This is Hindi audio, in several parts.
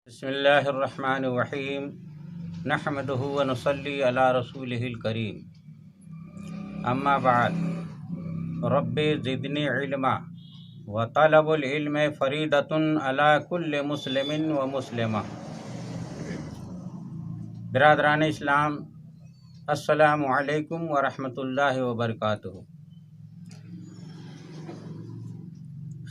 बिस्मिल्लाहिर्रहमानिर्रहीम नहमदुहु व नुसल्ली अला रसूलिहिल करीम अम्मा बाद रब्बि ज़िदनी इल्मा व तलबुल इल्म फ़रीदतुन अला कुल्लि मुस्लिमिन व मुस्लिमा। बिरादरान इस्लाम, अस्सलामु अलैकुम व रहमतुल्लाहि व बरकातुहू।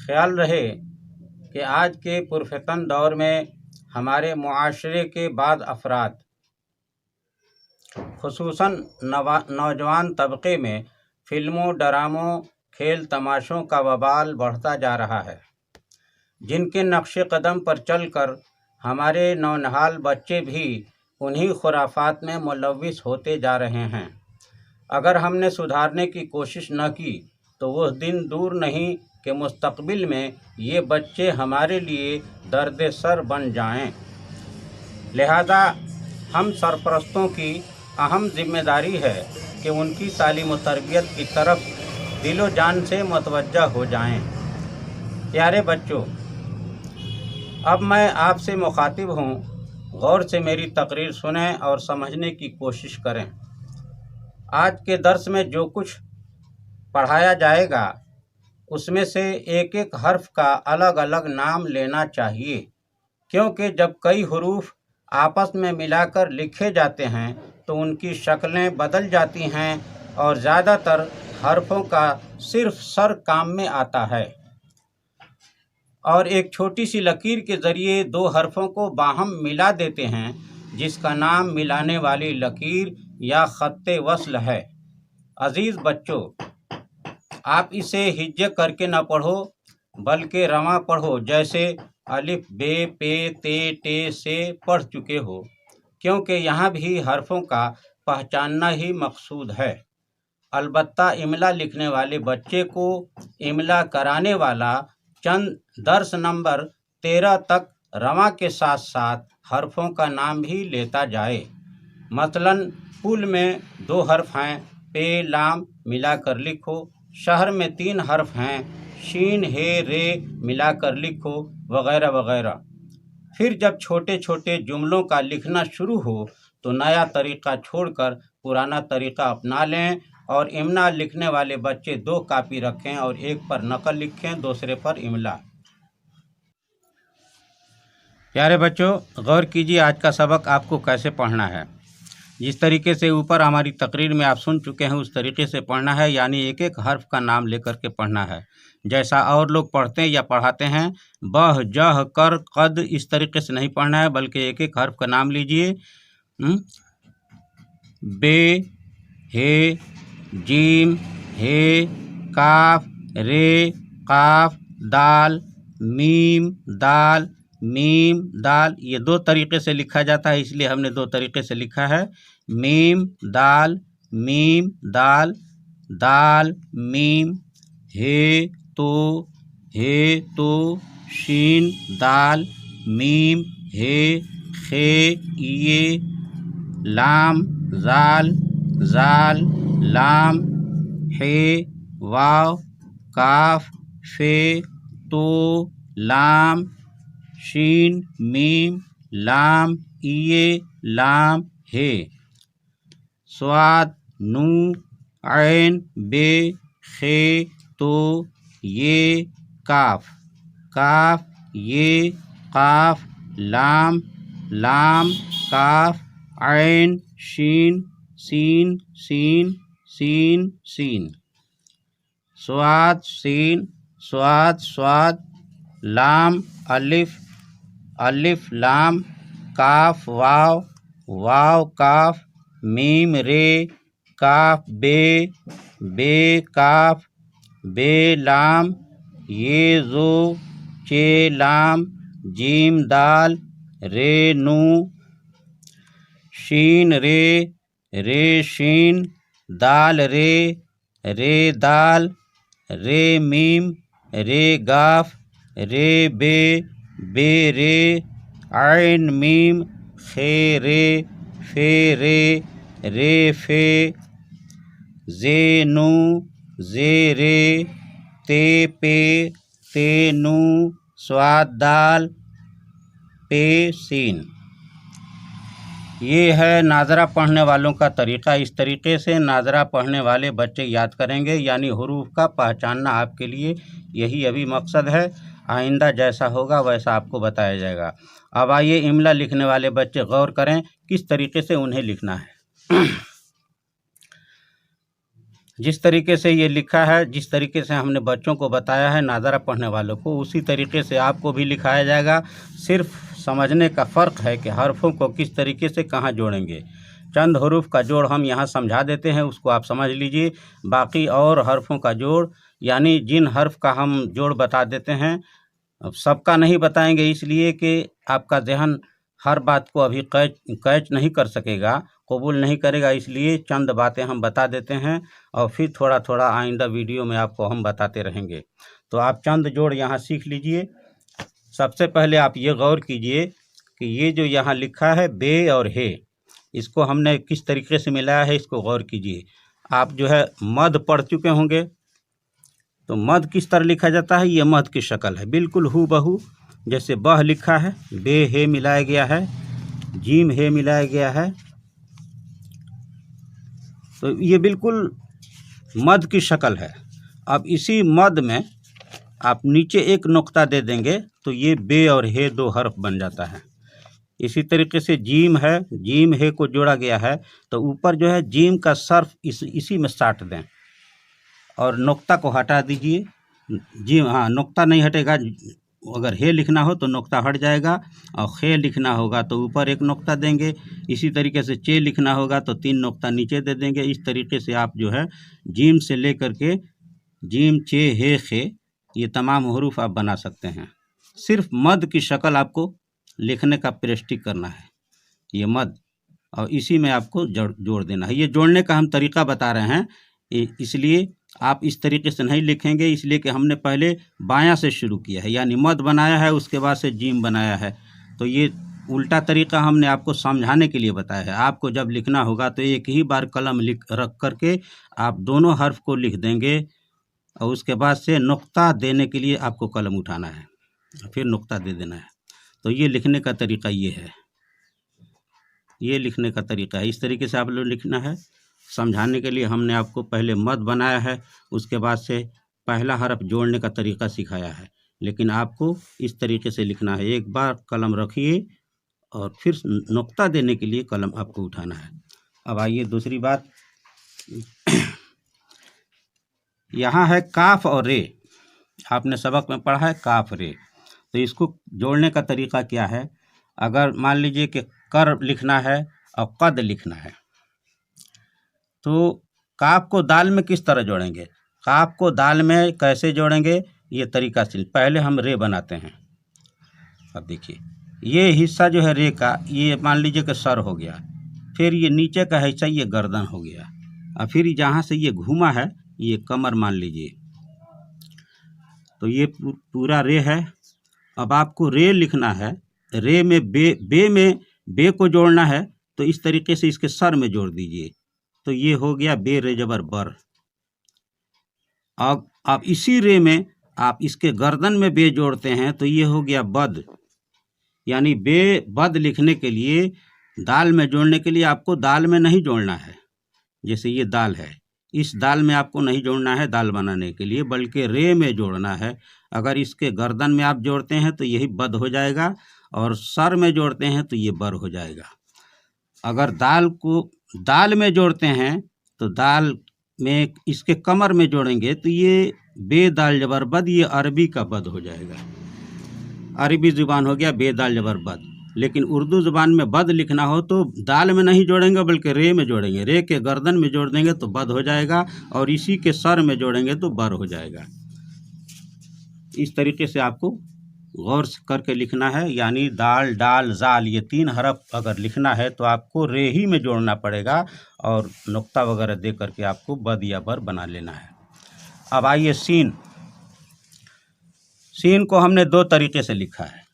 ख्याल रहे कि आज के पुरफतन दौर में हमारे मुआशरे के बाद अफराद खुसूसन नौजवान तबके में फ़िल्मों, ड्रामों, खेल तमाशों का वबाल बढ़ता जा रहा है, जिनके नक्श कदम पर चलकर हमारे नौनहाल बच्चे भी उन्हीं खुराफात में मुलव्विस होते जा रहे हैं। अगर हमने सुधारने की कोशिश न की तो वह दिन दूर नहीं कि मुस्तक़बिल में ये बच्चे हमारे लिए दर्द सर बन जाएं। लिहाजा हम सरपरस्तों की अहम जिम्मेदारी है कि उनकी तालीम व तरबियत की तरफ दिलो जान से मुतवज्जा हो जाएं। प्यारे बच्चों, अब मैं आपसे मुखातिब हूँ, गौर से मेरी तकरीर सुनें और समझने की कोशिश करें। आज के दर्स में जो कुछ पढ़ाया जाएगा उसमें से एक एक हर्फ का अलग अलग नाम लेना चाहिए, क्योंकि जब कई हुरूफ आपस में मिलाकर लिखे जाते हैं तो उनकी शक्लें बदल जाती हैं और ज़्यादातर हर्फों का सिर्फ सर काम में आता है और एक छोटी सी लकीर के ज़रिए दो हर्फों को बाहम मिला देते हैं, जिसका नाम मिलाने वाली लकीर या ख़त्ते वस्ल है। अज़ीज़ बच्चों, आप इसे हिज्जे करके न पढ़ो बल्कि रवां पढ़ो, जैसे अलिफ बे पे ते टे से पढ़ चुके हो, क्योंकि यहाँ भी हर्फों का पहचानना ही मकसूद है। अलबत्ता इमला लिखने वाले बच्चे को इमला कराने वाला चंद दर्स नंबर 13 तक रवां के साथ साथ हर्फों का नाम भी लेता जाए। मसलन पुल में 2 हर्फ हैं, पे लाम मिलाकर लिखो। शहर में 3 हर्फ हैं, शीन हे रे मिलाकर लिखो, वगैरह वगैरह। फिर जब छोटे छोटे जुमलों का लिखना शुरू हो तो नया तरीक़ा छोड़कर पुराना तरीक़ा अपना लें और इमला लिखने वाले बच्चे 2 कापी रखें और एक पर नकल लिखें, दूसरे पर इमला। प्यारे बच्चों, गौर कीजिए आज का सबक आपको कैसे पढ़ना है। जिस तरीके से ऊपर हमारी तकरीर में आप सुन चुके हैं उस तरीके से पढ़ना है, यानी एक एक हर्फ का नाम लेकर के पढ़ना है, जैसा और लोग पढ़ते हैं या पढ़ाते हैं। बह जह कर कद इस तरीके से नहीं पढ़ना है, बल्कि एक एक हर्फ का नाम लीजिए। बे, हे, जीम, हे, काफ, रे, काफ, दाल, मीम, दाल, मीम, दाल। ये 2 तरीके से लिखा जाता है, इसलिए हमने 2 तरीके से लिखा है। मीम दाल, मीम दाल, दाल मीम। हे तो, शीन दाल, मीम हे, खे ये, लाम जाल, जाल लाम, हे वाव, काफ फे तो, लाम, शीन मीम, लाम ये, लाम हे, स्वाद नू, ऐन बे, खे तो ये, काफ, काफ ये, काफ, लाम, लाम काफ, ऐन शीन, सीन, सीन, सीन, सीन, स्वाद सीन, स्वाद, स्वाद, लाम अलिफ, अलिफ लाम, काफ वाव, वाव काफ, मीम रे, काफ बे, बे काफ, बे लाम, ये जो, चे लाम, जीम दाल, रे नू, शीन रे, रे शीन, दाल रे, रे दाल, रे मीम, रे गाफ, रे बे, बे रे, ऐन मीम, खे रे, फे रे, रे फे, जे नू, जे रे, ते पे, ते नू, स्वाद दाल, पे सीन। ये है नाज़रा पढ़ने वालों का तरीक़ा। इस तरीक़े से नाज़रा पढ़ने वाले बच्चे याद करेंगे, यानी हुरूफ का पहचानना आपके लिए यही अभी मकसद है। आइंदा जैसा होगा वैसा आपको बताया जाएगा। अब आइए इमला लिखने वाले बच्चे गौर करें किस तरीक़े से उन्हें लिखना है। जिस तरीके से ये लिखा है, जिस तरीके से हमने बच्चों को बताया है नाज़रा पढ़ने वालों को, उसी तरीके से आपको भी लिखाया जाएगा। सिर्फ समझने का फ़र्क है कि हर्फ़ों को किस तरीके से कहाँ जोड़ेंगे। चंद हरूफ का जोड़ हम यहाँ समझा देते हैं, उसको आप समझ लीजिए। बाकी और हर्फ़ों का जोड़, यानी जिन हर्फ़ का हम जोड़ बता देते हैं, सबका नहीं बताएंगे, इसलिए कि आपका ज़हन हर बात को अभी कैच नहीं कर सकेगा, कबूल नहीं करेगा। इसलिए चंद बातें हम बता देते हैं और फिर थोड़ा थोड़ा आइंदा वीडियो में आपको हम बताते रहेंगे। तो आप चंद जोड़ यहाँ सीख लीजिए। सबसे पहले आप ये गौर कीजिए कि ये जो यहाँ लिखा है बे और हे, इसको हमने किस तरीके से मिलाया है, इसको गौर कीजिए। आप जो है मद पढ़ चुके होंगे, तो मद किस तरह लिखा जाता है, ये मद की शक्ल है, बिल्कुल हूबहू जैसे बह लिखा है, बे हे मिलाया गया है, जीम हे मिलाया गया है, तो ये बिल्कुल मद की शक्ल है। अब इसी मद में आप नीचे एक नुक्ता दे देंगे तो ये बे और हे दो हर्फ बन जाता है। इसी तरीके से जीम है, जीम हे को जोड़ा गया है, तो ऊपर जो है जीम का सर्फ इसी में साट दें और नुक्ता को हटा दीजिए। जीम, हाँ, नुक्ता नहीं हटेगा। अगर हे लिखना हो तो नुक्ता हट जाएगा, और खे लिखना होगा तो ऊपर एक नुक्ता देंगे। इसी तरीके से चे लिखना होगा तो 3 नुक्ता नीचे दे देंगे। इस तरीके से आप जो है जीम से लेकर के जीम, चे, हे, खे, ये तमाम हरूफ आप बना सकते हैं। सिर्फ मद की शक्ल आपको लिखने का प्रैक्टिस करना है, ये मद, और इसी में आपको जोड़ देना है। ये जोड़ने का हम तरीका बता रहे हैं, इसलिए आप इस तरीके से नहीं लिखेंगे, इसलिए कि हमने पहले बायां से शुरू किया है, यानी मद बनाया है, उसके बाद से जीम बनाया है। तो ये उल्टा तरीका हमने आपको समझाने के लिए बताया है। आपको जब लिखना होगा तो एक ही बार कलम रख करके आप दोनों हर्फ को लिख देंगे, और उसके बाद से नुक्ता देने के लिए आपको कलम उठाना है, फिर नुक्ता दे देना है। तो ये लिखने का तरीका ये है, ये लिखने का तरीका है। इस तरीके से आप लोग लिखना है। समझाने के लिए हमने आपको पहले मद बनाया है, उसके बाद से पहला हर्फ जोड़ने का तरीका सिखाया है, लेकिन आपको इस तरीके से लिखना है। एक बार कलम रखिए और फिर नुक्ता देने के लिए कलम आपको उठाना है। अब आइए दूसरी बात, यहाँ है काफ और रे। आपने सबक में पढ़ा है काफ रे, तो इसको जोड़ने का तरीका क्या है। अगर मान लीजिए कि कर लिखना है और कद लिखना है, तो काफ को दाल में किस तरह जोड़ेंगे, काफ को दाल में कैसे जोड़ेंगे, ये तरीका से पहले हम रे बनाते हैं। अब देखिए, ये हिस्सा जो है रे का, ये मान लीजिए कि सर हो गया, फिर ये नीचे का हिस्सा ये गर्दन हो गया, और फिर जहाँ से ये घूमा है ये कमर मान लीजिए, तो ये पूरा रे है। अब आपको रे लिखना है, रे में बे में बे को जोड़ना है, तो इस तरीके से इसके सर में जोड़ दीजिए, तो ये हो गया बे रे जबर बर। अब आप इसी रे में आप इसके गर्दन में बे जोड़ते हैं, तो ये हो गया बद। यानी बे बद लिखने के लिए, दाल में जोड़ने के लिए आपको दाल में नहीं जोड़ना है। जैसे ये दाल है, इस दाल में आपको नहीं जोड़ना है दाल बनाने के लिए, बल्कि रे में जोड़ना है। अगर इसके गर्दन में आप जोड़ते हैं तो यही बद हो जाएगा, और सर में जोड़ते हैं तो ये बर हो जाएगा। अगर दाल को दाल में जोड़ते हैं तो दाल में इसके कमर में जोड़ेंगे तो ये बे दाल जबर बद, ये अरबी का बद हो जाएगा। अरबी ज़ुबान हो गया बे दाल जबर बद। लेकिन उर्दू ज़ुबान में बद लिखना हो तो दाल में नहीं जोड़ेंगे बल्कि रे में जोड़ेंगे। रे के गर्दन में जोड़ देंगे तो बद हो जाएगा, और इसी के सर में जोड़ेंगे तो बर हो जाएगा। इस तरीके से आपको गौर करके लिखना है। यानी दाल, डाल, जाल, ये 3 हरफ अगर लिखना है तो आपको रे ही में जोड़ना पड़ेगा, और नुक्ता वगैरह दे करके आपको बद या बर बना लेना है। अब आइए सीन। सीन को हमने 2 तरीके से लिखा है।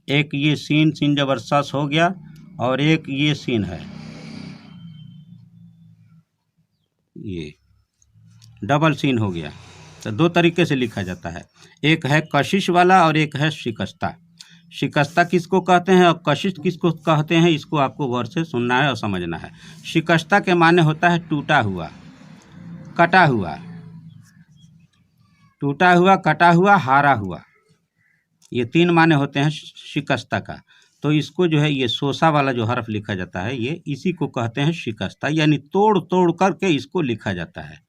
एक ये सीन, सीन जबर सस हो गया, और एक ये सीन है, ये डबल सीन हो गया। तो 2 तरीके से लिखा जाता है, एक है कशिश वाला और एक है शिकस्ता। शिकस्ता किसको कहते हैं और कशिश किसको कहते हैं, इसको आपको गौर से सुनना है और समझना है। शिकस्ता के माने होता है टूटा हुआ, कटा हुआ, टूटा हुआ, कटा हुआ, हारा हुआ, ये 3 माने होते हैं शिकस्ता का। तो इसको जो है ये सोसा वाला जो हर्फ लिखा जाता है, ये इसी को कहते हैं शिकस्ता, यानी तोड़ तोड़ करके इसको लिखा जाता है।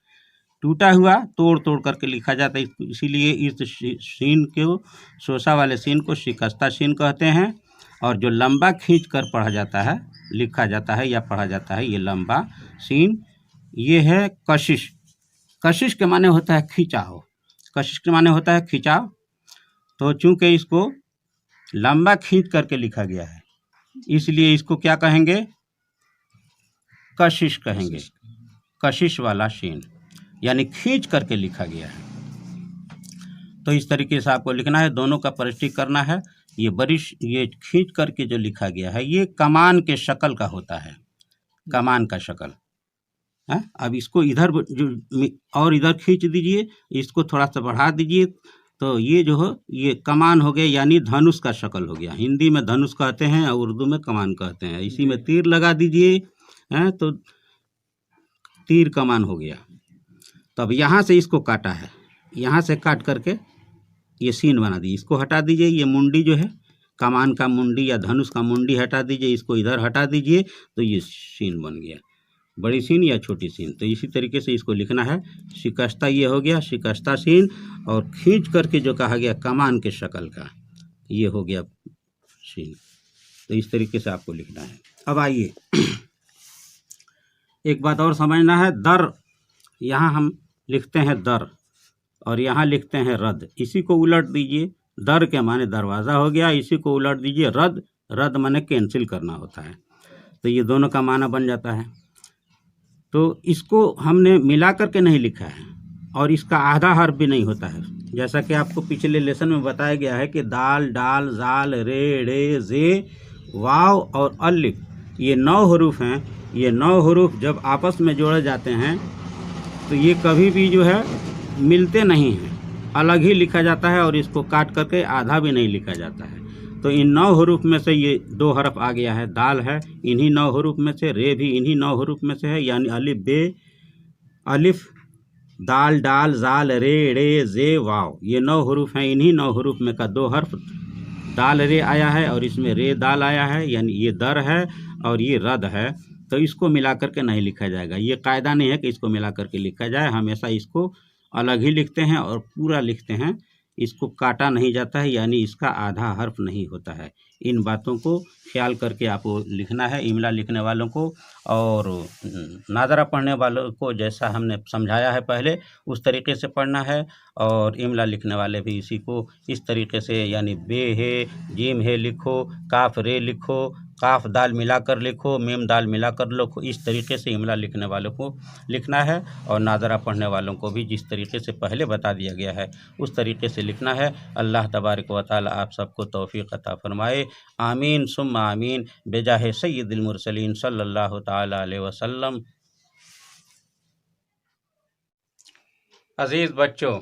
टूटा हुआ तोड़ तोड़ करके लिखा जाता है, इसीलिए इस सीन को, सोसा वाले सीन को शिकस्ता सीन कहते हैं। और जो लंबा खींच कर पढ़ा जाता है, लिखा जाता है या पढ़ा जाता है, ये लंबा सीन, ये है कशिश। कशिश के माने होता है खिंचाव, कशिश के माने होता है खिंचाव। तो चूंकि इसको लंबा खींच करके लिखा गया है, इसलिए इसको क्या कहेंगे, कशिश कहेंगे। कशिश वाला सीन यानी खींच करके लिखा गया है। तो इस तरीके से आपको लिखना है, दोनों का परिचय करना है। ये खींच करके जो लिखा गया है, ये कमान के शक्ल का होता है, कमान का शक्ल है। अब इसको इधर और इधर खींच दीजिए, इसको थोड़ा सा बढ़ा दीजिए, तो ये जो हो ये कमान हो गया, यानी धनुष का शक्ल हो गया। हिंदी में धनुष कहते हैं और उर्दू में कमान कहते हैं। इसी में तीर लगा दीजिए, तो तीर कमान हो गया। तब यहाँ से इसको काटा है, यहाँ से काट करके ये सीन बना दीजिए। इसको हटा दीजिए, ये मुंडी जो है कमान का मुंडी या धनुष का मुंडी हटा दीजिए, इसको इधर हटा दीजिए, तो ये सीन बन गया, बड़ी सीन या छोटी सीन। तो इसी तरीके से इसको लिखना है। शिकस्ता ये हो गया शिकस्ता सीन, और खींच करके जो कहा गया कमान के शक्ल का, ये हो गया सीन। तो इस तरीके से आपको लिखना है। अब आइए एक बात और समझना है, दर, यहाँ हम लिखते हैं दर और यहाँ लिखते हैं रद। इसी को उलट दीजिए, दर के माने दरवाज़ा हो गया, इसी को उलट दीजिए रद, रद माने कैंसिल करना होता है। तो ये दोनों का माना बन जाता है। तो इसको हमने मिला करके नहीं लिखा है और इसका आधा हर्फ भी नहीं होता है। जैसा कि आपको पिछले लेसन में बताया गया है कि दाल, डाल, जाल, रे, रे, जे, वाव और अलिफ, ये 9 हरूफ हैं। ये 9 हरूफ जब आपस में जोड़े जाते हैं तो ये कभी भी जो है मिलते नहीं हैं, अलग ही लिखा जाता है और इसको काट करके आधा भी नहीं लिखा जाता है। तो इन 9 हरूफ में से ये 2 हरफ आ गया है, दाल है इन्हीं 9 हरूफ में से, रे भी इन्हीं 9 हरूफ में से है, यानी अलिफ बे, अलिफ, दाल, डाल, जाल, रे, रे, जे, वाव, ये 9 हरूफ हैं। इन्हीं 9 हरूफ में का 2 हर्फ दाल रे आया है और इसमें रे दाल आया है, यानी ये दर है और ये रद है। तो इसको मिला करके नहीं लिखा जाएगा। ये कायदा नहीं है कि इसको मिला करके लिखा जाए, हमेशा इसको अलग ही लिखते हैं और पूरा लिखते हैं। इसको काटा नहीं जाता है, यानी इसका आधा हर्फ नहीं होता है। इन बातों को ख्याल करके आपको लिखना है, इमला लिखने वालों को और नादरा पढ़ने वालों को जैसा हमने समझाया है पहले उस तरीके से पढ़ना है। और इमला लिखने वाले भी इसी को इस तरीके से, यानी बे है, जीम है लिखो, काफ रे लिखो, काफ दाल मिलाकर लिखो, मीम दाल मिलाकर लिखो, इस तरीके से इमला लिखने वालों को लिखना है। और नादरा पढ़ने वालों को भी जिस तरीके से पहले बता दिया गया है उस तरीके से लिखना है। अल्लाह तबारक व तआला आप सबको तौफीक अता फरमाए। आमीन सुम्मा आमीन बेजाहे सय्यिदिल मुरसलीन सल्लल्लाहु ताला अलैहि वसल्लम। अज़ीज़ बच्चों,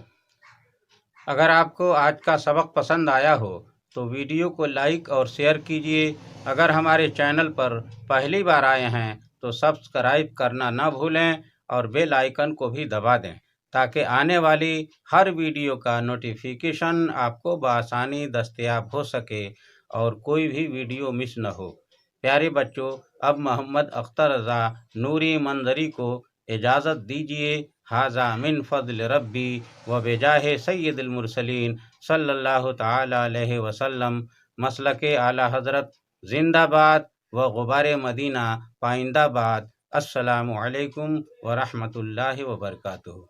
अगर आपको आज का सबक पसंद आया हो तो वीडियो को लाइक और शेयर कीजिए। अगर हमारे चैनल पर पहली बार आए हैं तो सब्सक्राइब करना ना भूलें और बेल आइकन को भी दबा दें ताकि आने वाली हर वीडियो का नोटिफिकेशन आपको बआसानी दस्तयाब हो सके और कोई भी वीडियो मिस न हो। प्यारे बच्चों, अब मोहम्मद अख्तर रज़ा नूरी मंजरी को इजाज़त दीजिए। हाज़ा मिन फ़ज़्ल रब्बी व बेजाहे सय्यिदिल मुरसलीन सल्लल्लाहु ताला अलैहि वसल्लम। मसलके आला हज़रत जिंदाबाद व गुबारे मदीना पाइंदाबाद। अस्सलामु अलैकुम व रहमतुल्लाहि व बरकातुहू।